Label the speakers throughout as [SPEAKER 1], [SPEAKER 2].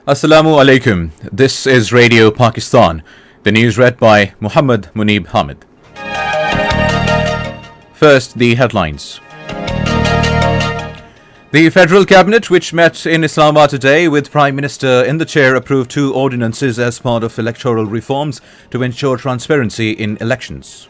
[SPEAKER 1] Assalamu alaikum. This is Radio Pakistan. The news read by Muhammad Munib Hamid. First, the headlines. The Federal Cabinet, which met in Islamabad today with Prime Minister in the chair, approved two ordinances as part of electoral reforms to ensure transparency in elections.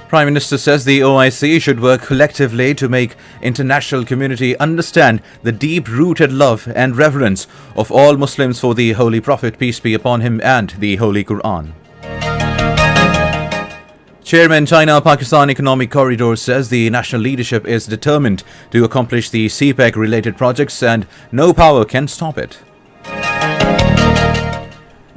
[SPEAKER 1] Prime Minister says the OIC should work collectively to make international community understand the deep-rooted love and reverence of all Muslims for the Holy Prophet, peace be upon him, and the Holy Quran. Chairman China-Pakistan Economic Corridor says the national leadership is determined to accomplish the CPEC-related projects and no power can stop it.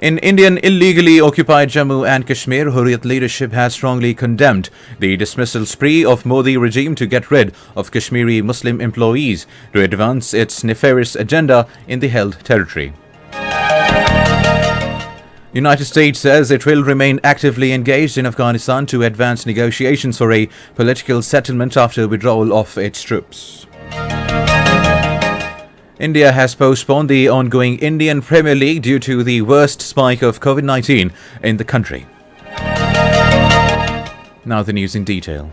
[SPEAKER 1] In Indian illegally occupied Jammu and Kashmir, Hurriyat leadership has strongly condemned the dismissal spree of Modi regime to get rid of Kashmiri Muslim employees to advance its nefarious agenda in the held territory. United States says it will remain actively engaged in Afghanistan to advance negotiations for a political settlement after withdrawal of its troops. India has postponed the ongoing Indian Premier League due to the worst spike of COVID-19 in the country. Now the news in detail.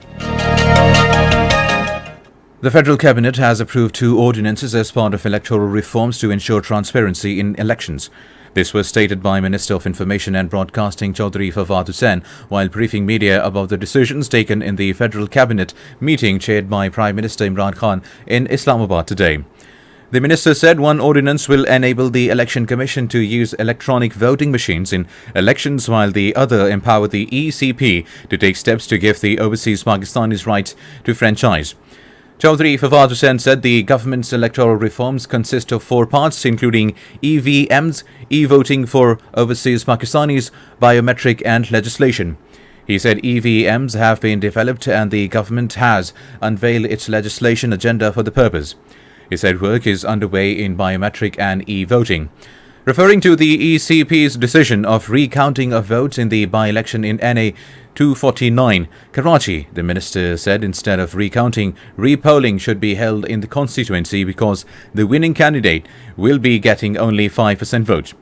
[SPEAKER 1] The Federal Cabinet has approved two ordinances as part of electoral reforms to ensure transparency in elections. This was stated by Minister of Information and Broadcasting Chaudhry Fawad Hussain while briefing media about the decisions taken in the Federal Cabinet meeting chaired by Prime Minister Imran Khan in Islamabad today. The minister said one ordinance will enable the Election Commission to use electronic voting machines in elections, while the other empower the ECP to take steps to give the overseas Pakistanis right to franchise. Chaudhry Fawad Hussain said the government's electoral reforms consist of four parts, including EVMs, e-voting for overseas Pakistanis, biometric and legislation. He said EVMs have been developed and the government has unveiled its legislation agenda for the purpose. He said work is underway in biometric and e-voting. Referring to the ECP's decision of recounting of votes in the by-election in NA 249, Karachi, the minister said instead of recounting, repolling should be held in the constituency because the winning candidate will be getting only 5% vote.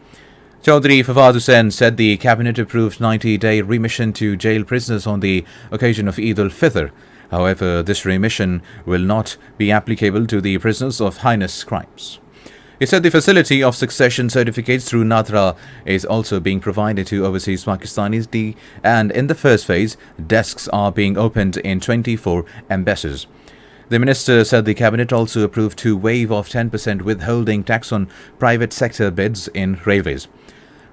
[SPEAKER 1] Chaudhry Fawad Hussain said the cabinet approved 90-day remission to jail prisoners on the occasion of Eid al-Fitr. However, this remission will not be applicable to the prisoners of heinous crimes. He said the facility of succession certificates through Nadra is also being provided to overseas Pakistanis, and in the first phase, desks are being opened in 24 embassies. The minister said the cabinet also approved to waive off 10% withholding tax on private sector bids in railways.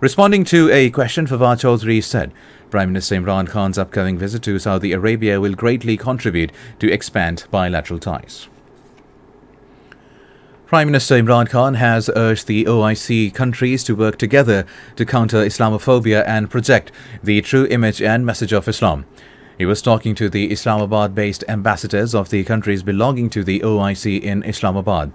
[SPEAKER 1] Responding to a question, Fawad Chaudhry said Prime Minister Imran Khan's upcoming visit to Saudi Arabia will greatly contribute to expand bilateral ties. Prime Minister Imran Khan has urged the OIC countries to work together to counter Islamophobia and project the true image and message of Islam. He was talking to the Islamabad-based ambassadors of the countries belonging to the OIC in Islamabad.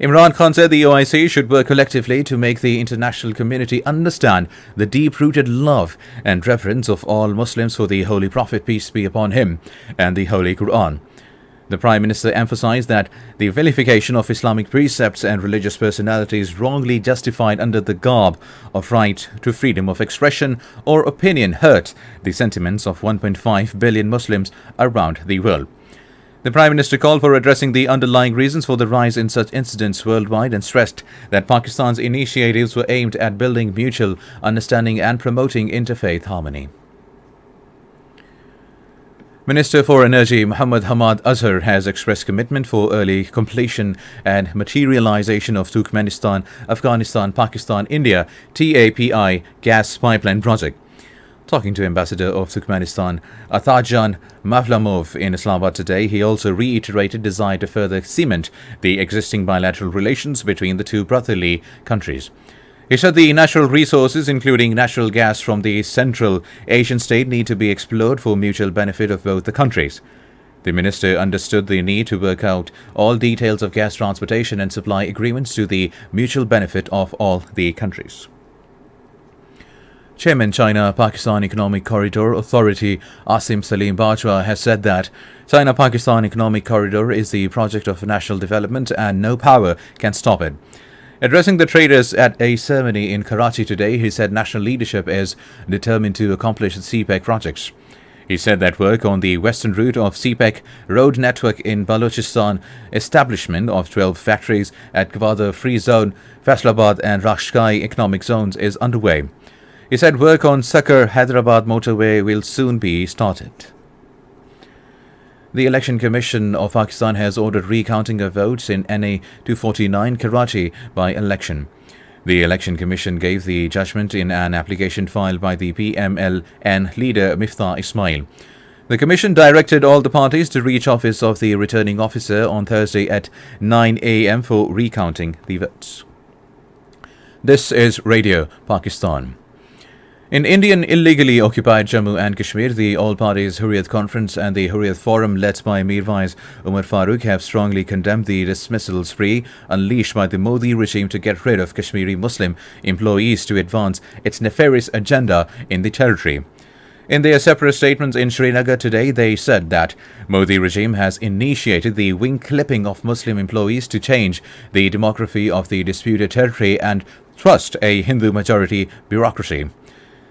[SPEAKER 1] Imran Khan said the OIC should work collectively to make the international community understand the deep-rooted love and reverence of all Muslims for the Holy Prophet, peace be upon him, and the Holy Quran. The Prime Minister emphasized that the vilification of Islamic precepts and religious personalities wrongly justified under the garb of right to freedom of expression or opinion hurt the sentiments of 1.5 billion Muslims around the world. The Prime Minister called for addressing the underlying reasons for the rise in such incidents worldwide and stressed that Pakistan's initiatives were aimed at building mutual understanding and promoting interfaith harmony. Minister for Energy Muhammad Hamad Azhar has expressed commitment for early completion and materialization of Turkmenistan, Afghanistan, Pakistan, India TAPI gas pipeline project. Talking to Ambassador of Turkmenistan Atajan Mavlamov in Islamabad today, he also reiterated desire to further cement the existing bilateral relations between the two brotherly countries. He said the natural resources, including natural gas from the Central Asian state, need to be explored for mutual benefit of both the countries. The minister understood the need to work out all details of gas transportation and supply agreements to the mutual benefit of all the countries. Chairman China-Pakistan Economic Corridor Authority Asim Salim Bajwa has said that China-Pakistan Economic Corridor is the project of national development and no power can stop it. Addressing the traders at a ceremony in Karachi today, he said national leadership is determined to accomplish the CPEC projects. He said that work on the western route of CPEC road network in Balochistan, establishment of 12 factories at Gwadar Free Zone, Faisalabad and Rashkai economic zones is underway. He said work on Sakar-Hyderabad motorway will soon be started. The Election Commission of Pakistan has ordered recounting of votes in NA 249 Karachi by-election. The Election Commission gave the judgment in an application filed by the PMLN leader Miftah Ismail. The Commission directed all the parties to reach office of the returning officer on Thursday at 9 a.m. for recounting the votes. This is Radio Pakistan. In Indian illegally occupied Jammu and Kashmir, the All Parties Hurriyat Conference and the Hurriyat Forum led by Mirwais Umar Farooq have strongly condemned the dismissal spree unleashed by the Modi regime to get rid of Kashmiri Muslim employees to advance its nefarious agenda in the territory. In their separate statements in Srinagar today, they said that Modi regime has initiated the wing-clipping of Muslim employees to change the demography of the disputed territory and thrust a Hindu-majority bureaucracy.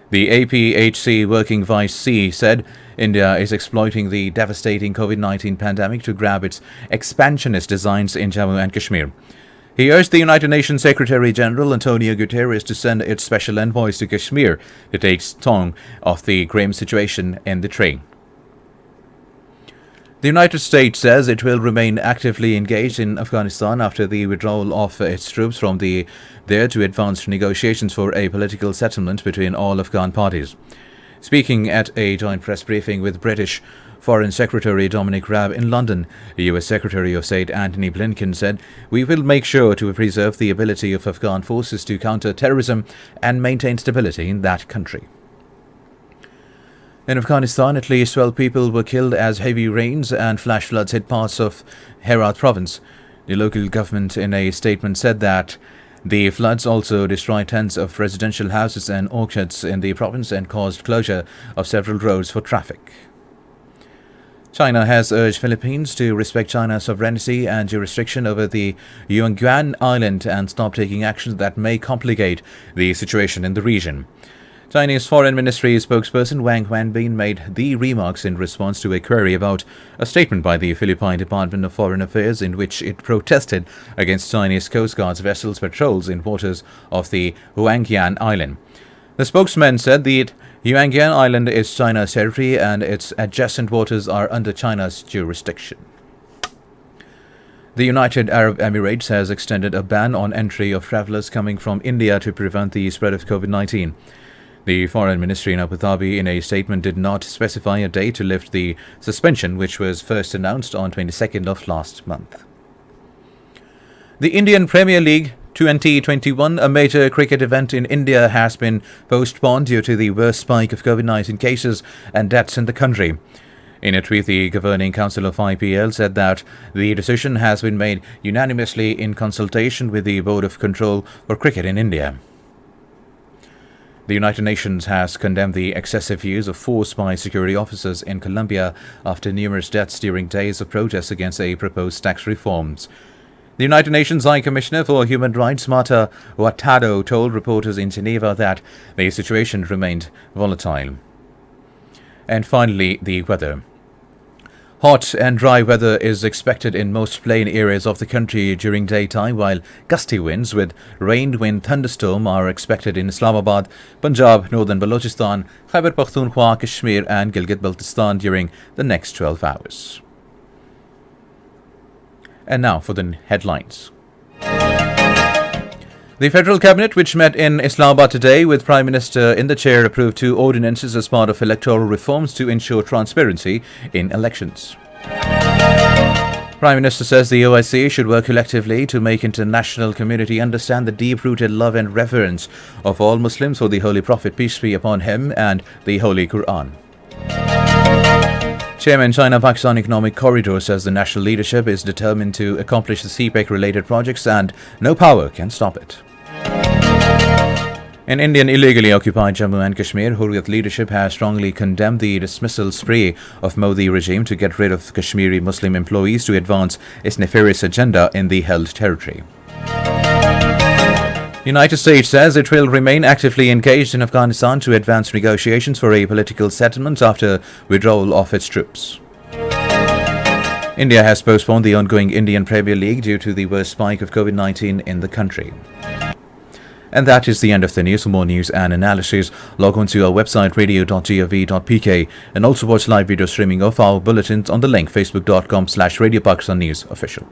[SPEAKER 1] The APHC Working Vice C said India is exploiting the devastating COVID-19 pandemic to grab its expansionist designs in Jammu and Kashmir. He urged the United Nations Secretary-General Antonio Guterres to send its special envoys to Kashmir to take stock of the grim situation in the terrain. The United States says it will remain actively engaged in Afghanistan after the withdrawal of its troops from there to advance negotiations for a political settlement between all Afghan parties. Speaking at a joint press briefing with British Foreign Secretary Dominic Raab in London, the U.S. Secretary of State Antony Blinken said, "We will make sure to preserve the ability of Afghan forces to counter terrorism and maintain stability in that country." In Afghanistan, at least 12 people were killed as heavy rains and flash floods hit parts of Herat province. The local government in a statement said that the floods also destroyed tens of residential houses and orchards in the province and caused closure of several roads for traffic. China has urged Philippines to respect China's sovereignty and jurisdiction over the Yuan Island and stop taking actions that may complicate the situation in the region. Chinese Foreign Ministry spokesperson Wang Wenbin made the remarks in response to a query about a statement by the Philippine Department of Foreign Affairs in which it protested against Chinese Coast Guard's vessels' patrols in waters of the Huangyan Island. The spokesman said the Huangyan Island is China's territory and its adjacent waters are under China's jurisdiction. The United Arab Emirates has extended a ban on entry of travelers coming from India to prevent the spread of COVID-19. The Foreign Ministry in Abu Dhabi, in a statement, did not specify a date to lift the suspension, which was first announced on 22nd of last month. The Indian Premier League 2021, a major cricket event in India, has been postponed due to the worst spike of COVID-19 cases and deaths in the country. In a tweet, the Governing Council of IPL said that the decision has been made unanimously in consultation with the Board of Control for Cricket in India. The United Nations has condemned the excessive use of force by security officers in Colombia after numerous deaths during days of protests against a proposed tax reforms. The United Nations High Commissioner for Human Rights, Marta Hurtado, told reporters in Geneva that the situation remained volatile. And finally, the weather. Hot and dry weather is expected in most plain areas of the country during daytime, while gusty winds with rain-wind thunderstorm are expected in Islamabad, Punjab, northern Balochistan, Khyber Pakhtunkhwa, Kashmir and Gilgit-Baltistan during the next 12 hours. And now for the headlines. The Federal Cabinet, which met in Islamabad today with Prime Minister in the chair, approved 2 ordinances as part of electoral reforms to ensure transparency in elections. Prime Minister says the OIC should work collectively to make international community understand the deep-rooted love and reverence of all Muslims for the Holy Prophet, peace be upon him, and the Holy Quran. Chairman China-Pakistan Economic Corridor says the national leadership is determined to accomplish the CPEC-related projects and no power can stop it. In Indian illegally occupied Jammu and Kashmir, Hurriyat leadership has strongly condemned the dismissal spree of Modi regime to get rid of Kashmiri Muslim employees to advance its nefarious agenda in the held territory. United States says it will remain actively engaged in Afghanistan to advance negotiations for a political settlement after withdrawal of its troops. India has postponed the ongoing Indian Premier League due to the worst spike of COVID-19 in the country. And that is the end of the news. For more news and analysis, log on to our website radio.gov.pk and also watch live video streaming of our bulletins on the link facebook.com/Radio Pakistan News Official.